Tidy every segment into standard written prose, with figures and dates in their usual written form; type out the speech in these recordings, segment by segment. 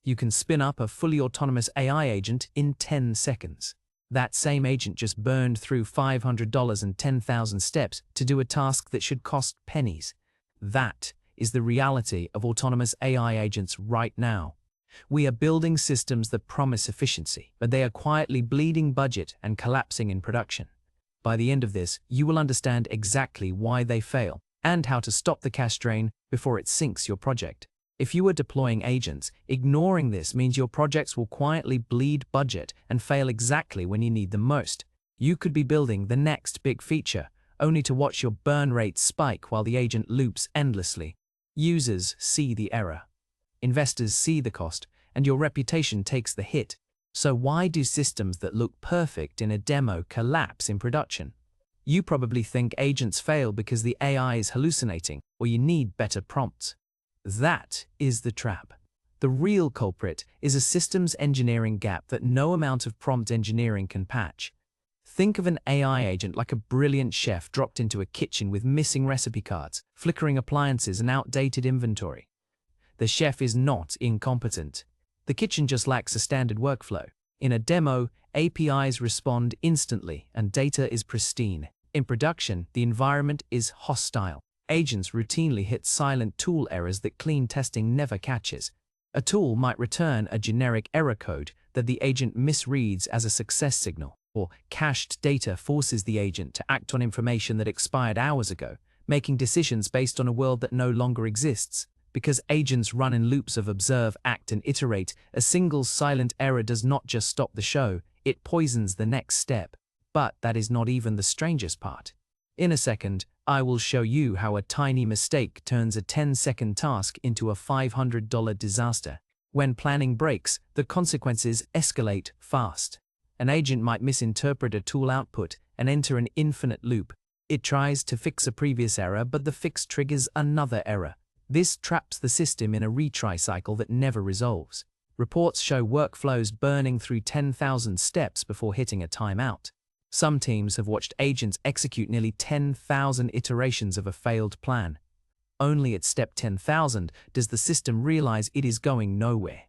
You can spin up a fully autonomous AI agent in 10 seconds. That same agent just burned through $500 and 10,000 steps to do a task that should cost pennies. That is the reality of autonomous AI agents right now. We are building systems that promise efficiency, but they are quietly bleeding budget and collapsing in production. By the end of this, you will understand exactly why they fail and how to stop the cash drain before it sinks your project. If you are deploying agents, ignoring this means your projects will quietly bleed budget and fail exactly when you need them most. You could be building the next big feature, only to watch your burn rate spike while the agent loops endlessly. Users see the error. Investors see the cost, and your reputation takes the hit. So why do systems that look perfect in a demo collapse in production? You probably think agents fail because the AI is hallucinating, or you need better prompts. That is the trap. The real culprit is a systems engineering gap that no amount of prompt engineering can patch. Think of an AI agent like a brilliant chef dropped into a kitchen with missing recipe cards, flickering appliances, and outdated inventory. The chef is not incompetent. The kitchen just lacks a standard workflow. In a demo, APIs respond instantly and data is pristine. In production, the environment is hostile. Agents routinely hit silent tool errors that clean testing never catches. A tool might return a generic error code that the agent misreads as a success signal, or cached data forces the agent to act on information that expired hours ago, making decisions based on a world that no longer exists. Because agents run in loops of observe, act, and iterate, a single silent error does not just stop the show, it poisons the next step. But that is not even the strangest part. In a second, I will show you how a tiny mistake turns a 10-second task into a $500 disaster. When planning breaks, the consequences escalate fast. An agent might misinterpret a tool output and enter an infinite loop. It tries to fix a previous error, but the fix triggers another error. This traps the system in a retry cycle that never resolves. Reports show workflows burning through 10,000 steps before hitting a timeout. Some teams have watched agents execute nearly 10,000 iterations of a failed plan. Only at step 10,000 does the system realize it is going nowhere.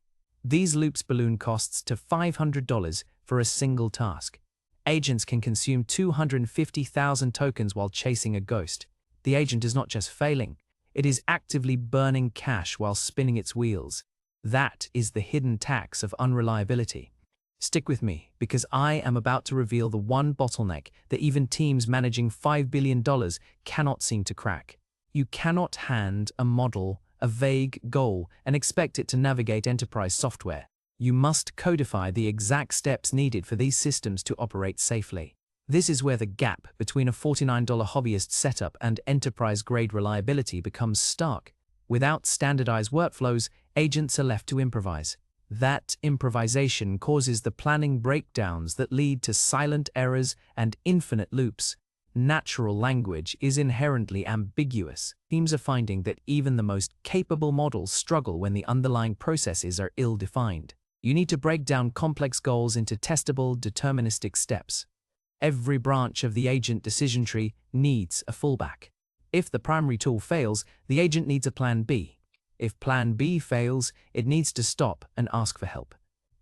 These loops balloon costs to $500 for a single task. Agents can consume 250,000 tokens while chasing a ghost. The agent is not just failing. It is actively burning cash while spinning its wheels. That is the hidden tax of unreliability. Stick with me, because I am about to reveal the one bottleneck that even teams managing $5 billion cannot seem to crack. You cannot hand a model a vague goal and expect it to navigate enterprise software. You must codify the exact steps needed for these systems to operate safely. This is where the gap between a $49 hobbyist setup and enterprise-grade reliability becomes stark. Without standardized workflows, agents are left to improvise. That improvisation causes the planning breakdowns that lead to silent errors and infinite loops. Natural language is inherently ambiguous. Teams are finding that even the most capable models struggle when the underlying processes are ill-defined. You need to break down complex goals into testable, deterministic steps. Every branch of the agent decision tree needs a fallback. If the primary tool fails, the agent needs a plan B. If plan B fails, it needs to stop and ask for help.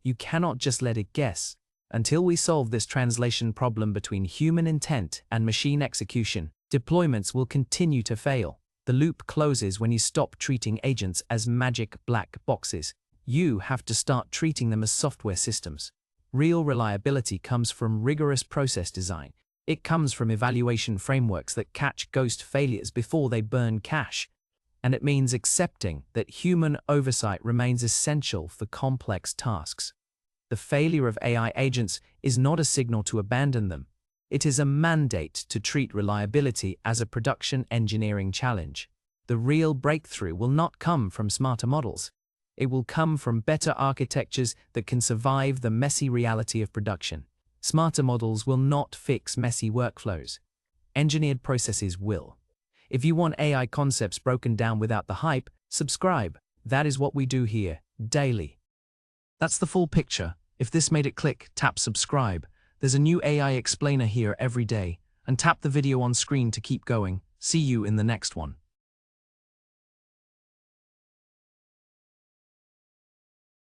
You cannot just let it guess. Until we solve this translation problem between human intent and machine execution, deployments will continue to fail. The loop closes when you stop treating agents as magic black boxes. You have to start treating them as software systems. Real reliability comes from rigorous process design. It comes from evaluation frameworks that catch ghost failures before they burn cash. And it means accepting that human oversight remains essential for complex tasks. The failure of AI agents is not a signal to abandon them. It is a mandate to treat reliability as a production engineering challenge. The real breakthrough will not come from smarter models. It will come from better architectures that can survive the messy reality of production. Smarter models will not fix messy workflows. Engineered processes will. If you want AI concepts broken down without the hype, subscribe. That is what we do here, daily. That's the full picture. If this made it click, tap subscribe. There's a new AI explainer here every day. And tap the video on screen to keep going. See you in the next one.